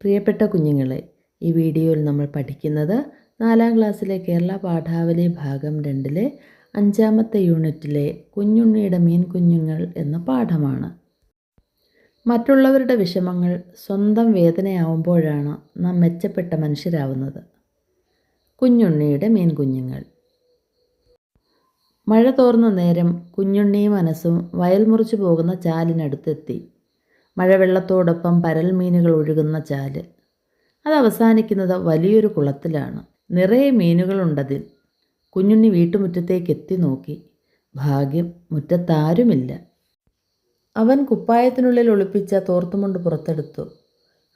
പ്രിയപ്പെട്ട കുഞ്ഞുങ്ങളെ, ഈ വീഡിയോയിൽ നമ്മൾ പഠിക്കുന്നത് 4ാം ക്ലാസ്സിലെ കേരള പാഠാവലി ഭാഗം 2-ലെ 5ാമത്തെ യൂണിറ്റിലെ കുഞ്ഞുണ്ണിയുടെ മീൻ കുഞ്ഞുങ്ങൾ എന്ന പാഠമാണ്. മറ്റുള്ളവരുടെ വിഷമങ്ങൾ സ്വന്തം വേദനയാവുമ്പോഴാണ് നാം മെച്ചപ്പെട്ട മനുഷ്യരാവുന്നത്. കുഞ്ഞുണ്ണിയുടെ മീൻ കുഞ്ഞുങ്ങൾ. മഴ തോർന്ന നേരം കുഞ്ഞുണ്ണിയും മനസ്സും വയൽ മുറിച്ചു പോകുന്ന ചാലിനടുത്തെത്തി. മഴവെള്ളത്തോടൊപ്പം പരൽ മീനുകൾ ഒഴുകുന്ന ചാല്. അത് അവസാനിക്കുന്നത് വലിയൊരു കുളത്തിലാണ്. നിറയെ മീനുകളുണ്ടതിൽ. കുഞ്ഞുണ്ണി വീട്ടുമുറ്റത്തേക്ക് എത്തി നോക്കി. ഭാഗ്യം, മുറ്റത്താരുമില്ല. അവൻ കുപ്പായത്തിനുള്ളിൽ ഒളിപ്പിച്ച തോർത്തുമുണ്ട് പുറത്തെടുത്തു.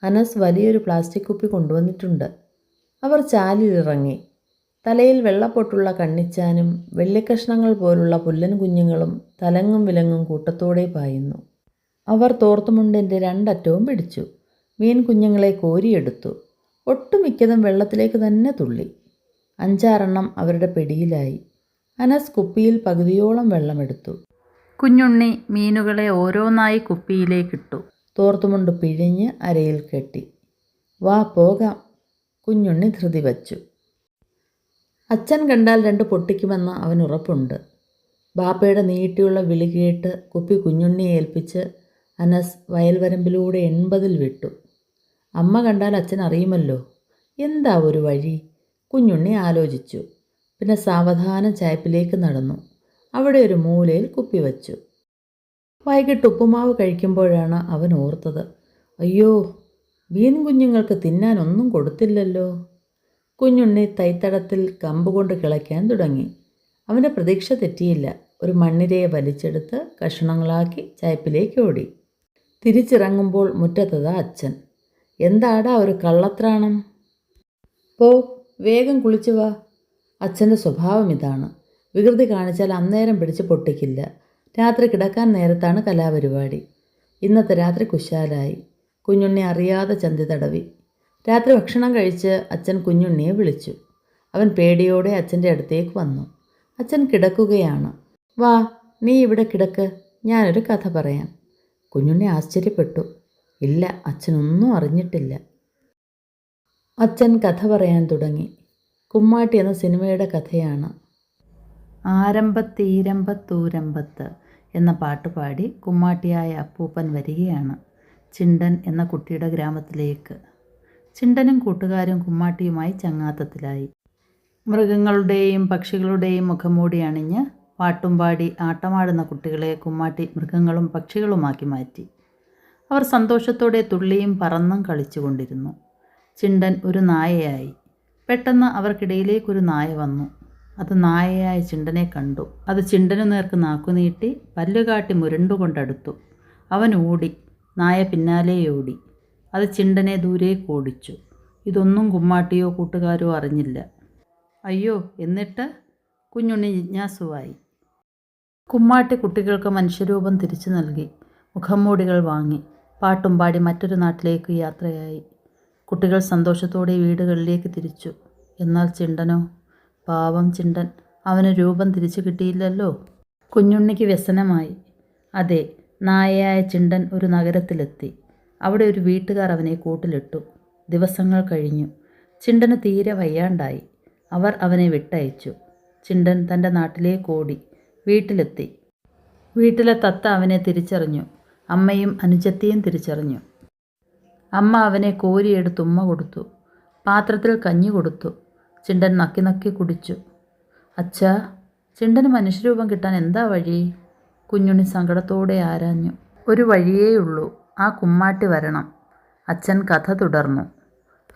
അനസ് വലിയൊരു പ്ലാസ്റ്റിക് കുപ്പി കൊണ്ടുവന്നിട്ടുണ്ട്. അവർ ചാലിലിറങ്ങി. തലയിൽ വെള്ളപ്പൊട്ടുള്ള കണ്ണിച്ചാനും വെള്ളിക്കഷ്ണങ്ങൾ പോലുള്ള പുല്ലൻ കുഞ്ഞുങ്ങളും തലങ്ങും വിലങ്ങും കൂട്ടത്തോടെ പായുന്നു. അവർ തോർത്തുമുണ്ടിൻ്റെ രണ്ടറ്റവും പിടിച്ചു. മീൻ കുഞ്ഞുങ്ങളെ കോരിയെടുത്തു. ഒട്ടുമിക്കതും വെള്ളത്തിലേക്ക് തന്നെ തുള്ളി. 5-6 അവരുടെ പിടിയിലായി. അനസ് കുപ്പിയിൽ പകുതിയോളം വെള്ളമെടുത്തു. കുഞ്ഞുണ്ണി മീനുകളെ ഓരോന്നായി കുപ്പിയിലേക്കിട്ടു. തോർത്തുമുണ്ട് പിഴിഞ്ഞ് അരയിൽ കെട്ടി. വാ പോകാം, കുഞ്ഞുണ്ണി ധൃതി വച്ചു. അച്ഛൻ കണ്ടാൽ 2 പൊട്ടിക്കുമെന്ന് അവൻ ഉറപ്പുണ്ട്. ബാപ്പയുടെ നീട്ടിയുള്ള വിളി കേട്ട് കുപ്പി കുഞ്ഞുണ്ണിയെ ഏൽപ്പിച്ച് അനസ് വയൽവരമ്പിലൂടെ 80-ൽ വിട്ടു. അമ്മ കണ്ടാൽ അച്ഛൻ അറിയുമല്ലോ. എന്താ ഒരു വഴി? കുഞ്ഞുണ്ണി ആലോചിച്ചു. പിന്നെ സാവധാനം ചായപ്പിലേക്ക് നടന്നു. അവിടെ ഒരു മൂലയിൽ കുപ്പി വച്ചു. വൈകിട്ട് ഉപ്പുമാവ് കഴിക്കുമ്പോഴാണ് അവൻ ഓർത്തത്. അയ്യോ, മീൻ കുഞ്ഞുങ്ങൾക്ക് തിന്നാനൊന്നും കൊടുത്തില്ലല്ലോ. കുഞ്ഞുണ്ണി തൈത്തടത്തിൽ കമ്പുകൊണ്ട് കിളയ്ക്കാൻ തുടങ്ങി. അവൻ്റെ പ്രതീക്ഷ തെറ്റിയില്ല. ഒരു മണ്ണിരയെ വലിച്ചെടുത്ത് കഷണങ്ങളാക്കി ചായപ്പിലേക്ക് ഓടി. തിരിച്ചിറങ്ങുമ്പോൾ മുറ്റത്തതാ അച്ഛൻ. എന്താടാ ഒരു കള്ളത്രാണം? പോ, വേഗം കുളിച്ചു വാ. അച്ഛൻ്റെ സ്വഭാവം ഇതാണ്. വികൃതി കാണിച്ചാൽ അന്നേരം പിടിച്ച് പൊട്ടിക്കില്ല. രാത്രി കിടക്കാൻ നേരത്താണ് കലാപരിപാടി. ഇന്നത്തെ രാത്രി കുശാലായി. കുഞ്ഞുണ്ണി അറിയാതെ ചന്തി തടവി. രാത്രി ഭക്ഷണം കഴിച്ച് അച്ഛൻ കുഞ്ഞുണ്ണിയെ വിളിച്ചു. അവൻ പേടിയോടെ അച്ഛൻ്റെ അടുത്തേക്ക് വന്നു. അച്ഛൻ കിടക്കുകയാണ്. വാ, നീ ഇവിടെ കിടക്ക്, ഞാനൊരു കഥ പറയാം. കുഞ്ഞുണ്ണി ആശ്ചര്യപ്പെട്ടു. ഇല്ല, അച്ഛനൊന്നും അറിഞ്ഞിട്ടില്ല. അച്ഛൻ കഥ പറയാൻ തുടങ്ങി. കുമ്മാട്ടി എന്ന സിനിമയുടെ കഥയാണ്. ആരംഭത്തീരമ്പത്തൂരമ്പത്ത് എന്ന പാട്ടുപാടി കുമ്മാട്ടിയായ അപ്പൂപ്പൻ വരികയാണ് ചിണ്ടൻ എന്ന കുട്ടിയുടെ ഗ്രാമത്തിലേക്ക്. ചിണ്ടനും കൂട്ടുകാരും കുമ്മാട്ടിയുമായി ചങ്ങാത്തത്തിലായി. മൃഗങ്ങളുടെയും പക്ഷികളുടെയും മുഖംമൂടി അണിഞ്ഞ് പാട്ടും പാടി ആട്ടമാടുന്ന കുട്ടികളെ കുമ്മാട്ടി മൃഗങ്ങളും പക്ഷികളുമാക്കി മാറ്റി. അവർ സന്തോഷത്തോടെ തുള്ളിയും പറന്നും കളിച്ചുകൊണ്ടിരുന്നു. ചിണ്ടൻ ഒരു നായയായി. പെട്ടെന്ന് അവർക്കിടയിലേക്കൊരു നായ വന്നു. അത് നായയായ ചിണ്ടനെ കണ്ടു. അത് ചിണ്ടനു നേർക്ക് നാക്കുനീട്ടി പല്ലുകാട്ടി മുരണ്ടുകൊണ്ടടുത്തു. അവൻ ഓടി. നായ പിന്നാലെ ഓടി. അത് ചിണ്ടനെ ദൂരേക്ക് ഓടിച്ചു. ഇതൊന്നും കുമ്മാട്ടിയോ കൂട്ടുകാരോ അറിഞ്ഞില്ല. അയ്യോ, എന്നിട്ട്? കുഞ്ഞുണ്ണി ജിജ്ഞാസുവായി. കുമ്മാട്ടി കുട്ടികൾക്ക് മനുഷ്യരൂപം തിരിച്ചു നൽകി. മുഖംമൂടികൾ വാങ്ങി. പാട്ടും പാടി മറ്റൊരു നാട്ടിലേക്ക് യാത്രയായി. കുട്ടികൾ സന്തോഷത്തോടെ വീടുകളിലേക്ക് തിരിച്ചു. എന്നാൽ ചിണ്ടനോ? പാവം ചിണ്ടൻ, അവന് രൂപം തിരിച്ചു കിട്ടിയില്ലല്ലോ. കുഞ്ഞുണ്ണിക്ക് വ്യസനമായി. അതെ, നായയായ ചിണ്ടൻ ഒരു നഗരത്തിലെത്തി. അവിടെ ഒരു വീട്ടുകാർ അവനെ കൂട്ടിലിട്ടു. ദിവസങ്ങൾ കഴിഞ്ഞു. ചിണ്ടന് തീരെ വയ്യാണ്ടായി. അവർ അവനെ വിട്ടയച്ചു. ചിണ്ടൻ തൻ്റെ നാട്ടിലേക്ക് ഓടി. വീട്ടിലെത്തി. വീട്ടിലെ തത്ത അവനെ തിരിച്ചറിഞ്ഞു. അമ്മയും അനുജത്തിയും തിരിച്ചറിഞ്ഞു. അമ്മ അവനെ കോരിയെടുത്ത് ഉമ്മ കൊടുത്തു. പാത്രത്തിൽ കഞ്ഞി കൊടുത്തു. ചിണ്ടൻ നക്കി നക്കി കുടിച്ചു. അച്ഛാ, ചിണ്ടന് മനുഷ്യരൂപം കിട്ടാൻ എന്താ വഴി? കുഞ്ഞുണ്ണി സങ്കടത്തോടെ ആരാഞ്ഞു. ഒരു വഴിയേയുള്ളൂ, ആ കുമ്മാട്ടി വരണം. അച്ഛൻ കഥ തുടർന്നു.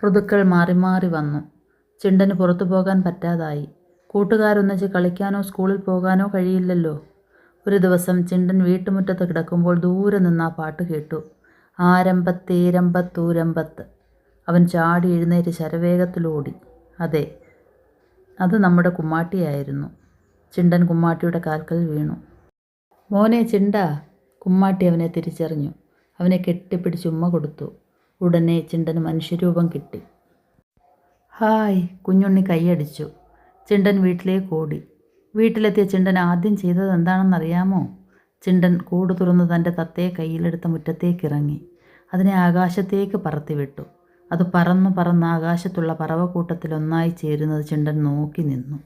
ഋതുക്കൾ മാറി മാറി വന്നു. ചിണ്ടന് പുറത്തു പോകാൻ പറ്റാതായി. കൂട്ടുകാരൊന്നിച്ച് കളിക്കാനോ സ്കൂളിൽ പോകാനോ കഴിയില്ലല്ലോ. ഒരു ദിവസം ചിണ്ടൻ വീട്ടുമുറ്റത്ത് കിടക്കുമ്പോൾ ദൂരെ നിന്ന് ആ പാട്ട് കേട്ടു. ആരംഭത്തേരമ്പത്തൂരമ്പത്ത്. അവൻ ചാടി എഴുന്നേറ്റ് ശരവേഗത്തിലോടി. അതെ, അത് നമ്മുടെ കുമ്മാട്ടിയായിരുന്നു. ചിണ്ടൻ കുമ്മാട്ടിയുടെ കാൽക്കൽ വീണു. മോനെ ചിണ്ടാ. കുമ്മാട്ടി അവനെ തിരിച്ചറിഞ്ഞു. അവനെ കെട്ടിപ്പിടിച്ച് ഉമ്മ കൊടുത്തു. ഉടനെ ചിണ്ടന് മനുഷ്യരൂപം കിട്ടി. ഹായ്, കുഞ്ഞുണ്ണി കൈയടിച്ചു. ചിണ്ടൻ വീട്ടിലേക്ക് ഓടി. വീട്ടിലെത്തിയ ചിണ്ടൻ ആദ്യം ചെയ്തത് എന്താണെന്നറിയാമോ? ചിണ്ടൻ കൂട് തുറന്ന് തൻ്റെ തത്തയെ കയ്യിലെടുത്ത മുറ്റത്തേക്കിറങ്ങി. അതിനെ ആകാശത്തേക്ക് പറത്തിവിട്ടു. അത് പറന്നു പറന്ന് ആകാശത്തുള്ള പറവക്കൂട്ടത്തിലൊന്നായി ചേരുന്നത് ചിണ്ടൻ നോക്കി നിന്നു.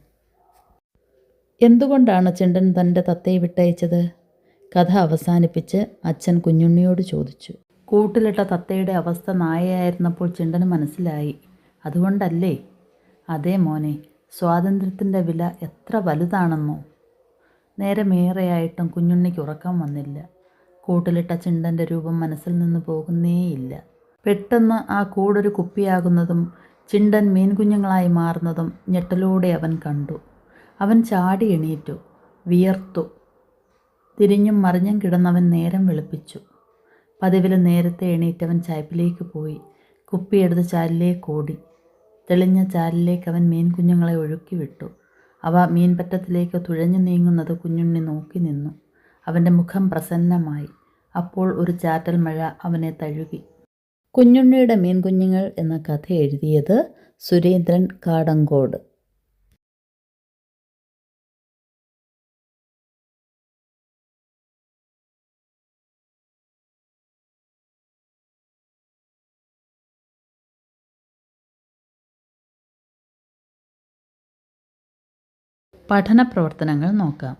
എന്തുകൊണ്ടാണ് ചിണ്ടൻ തൻ്റെ തത്തയെ വിട്ടയച്ചത്? കഥ അവസാനിപ്പിച്ച് അച്ഛൻ കുഞ്ഞുണ്ണിയോട് ചോദിച്ചു. കൂട്ടിലിട്ട തത്തയുടെ അവസ്ഥ നായയായിരുന്നപ്പോൾ ചിണ്ടന് മനസ്സിലായി. അതുകൊണ്ടല്ലേ? അതേ മോനെ, സ്വാതന്ത്ര്യത്തിൻ്റെ വില എത്ര വലുതാണെന്നോ. നേരമേറെയായിട്ടും കുഞ്ഞുണ്ണിക്ക് ഉറക്കം വന്നില്ല. കൂട്ടിലിട്ട ചിണ്ടൻ്റെ രൂപം മനസ്സിൽ നിന്ന് പോകുന്നേയില്ല. പെട്ടെന്ന് ആ കൂടൊരു കുപ്പിയാകുന്നതും ചിണ്ടൻ മീൻകുഞ്ഞുങ്ങളായി മാറുന്നതും ഞെട്ടലോടെ അവൻ കണ്ടു. അവൻ ചാടി എണീറ്റു, വിയർത്തു. തിരിഞ്ഞും മറിഞ്ഞും കിടന്നവൻ നേരം വെളുപ്പിച്ചു. പതിവില് നേരത്തെ എണീറ്റവൻ ചായ്പിലേക്ക് പോയി. കുപ്പിയെടുത്ത് ചാലിലേക്ക് ഓടി. തെളിഞ്ഞ ചാലിലേക്ക് അവൻ മീൻകുഞ്ഞുങ്ങളെ ഒഴുക്കി വിട്ടു. അവ മീൻപറ്റത്തിലേക്ക് തുഴഞ്ഞു നീങ്ങുന്നത് കുഞ്ഞുണ്ണി നോക്കി നിന്നു. അവൻ്റെ മുഖം പ്രസന്നമായി. അപ്പോൾ ഒരു ചാറ്റൽ മഴ അവനെ തഴുകി. കുഞ്ഞുണ്ണിയുടെ മീൻകുഞ്ഞുങ്ങൾ എന്ന കഥ എഴുതിയത് സുരേന്ദ്രൻ കാടങ്കോട്. പഠന പ്രവർത്തനങ്ങൾ നോക്കാം.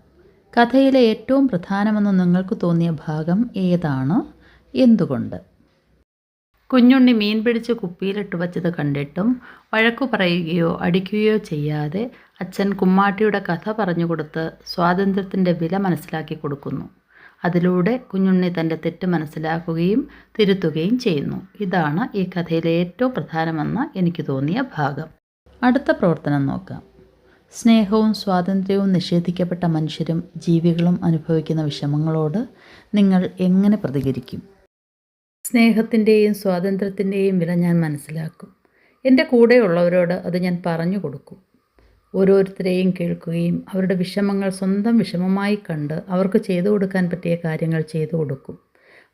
കഥയിലെ ഏറ്റവും പ്രധാനമെന്ന് നിങ്ങൾക്ക് തോന്നിയ ഭാഗം ഏതാണ്? എന്തുകൊണ്ട്? കുഞ്ഞുണ്ണി മീൻ പിടിച്ച് കുപ്പിയിലിട്ട് വച്ചത് കണ്ടിട്ടും വഴക്കു പറയുകയോ അടിക്കുകയോ ചെയ്യാതെ അച്ഛൻ കുമ്മാട്ടിയുടെ കഥ പറഞ്ഞുകൊടുത്ത് സ്വാതന്ത്ര്യത്തിൻ്റെ വില മനസ്സിലാക്കി കൊടുക്കുന്നു. അതിലൂടെ കുഞ്ഞുണ്ണി തൻ്റെ തെറ്റ് മനസ്സിലാക്കുകയും തിരുത്തുകയും ചെയ്യുന്നു. ഇതാണ് ഈ കഥയിലെ ഏറ്റവും പ്രധാനമെന്ന് എനിക്ക് തോന്നിയ ഭാഗം. അടുത്ത പ്രവർത്തനം നോക്കാം. സ്നേഹവും സ്വാതന്ത്ര്യവും നിഷേധിക്കപ്പെട്ട മനുഷ്യരും ജീവികളും അനുഭവിക്കുന്ന വിഷമങ്ങളോട് നിങ്ങൾ എങ്ങനെ പ്രതികരിക്കും? സ്നേഹത്തിൻ്റെയും സ്വാതന്ത്ര്യത്തിൻ്റെയും വില ഞാൻ മനസ്സിലാക്കും. എൻ്റെ കൂടെയുള്ളവരോട് അത് ഞാൻ പറഞ്ഞു കൊടുക്കും. ഓരോരുത്തരെയും കേൾക്കുകയും അവരുടെ വിഷമങ്ങൾ സ്വന്തം വിഷമമായി കണ്ട് അവർക്ക് ചെയ്തു കൊടുക്കാൻ പറ്റിയ കാര്യങ്ങൾ ചെയ്തു കൊടുക്കും.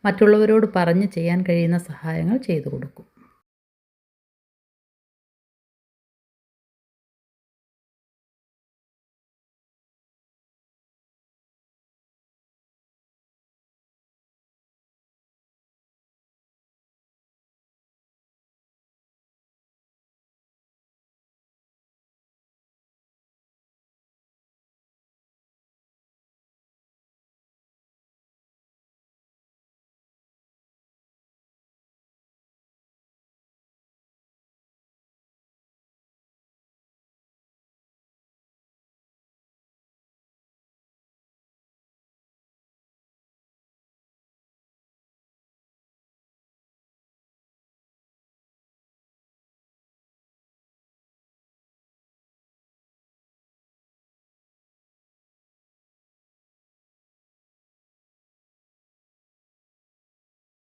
മറ്റുള്ളവരോട് പറഞ്ഞ് ചെയ്യാൻ കഴിയുന്ന സഹായങ്ങൾ ചെയ്തു കൊടുക്കും.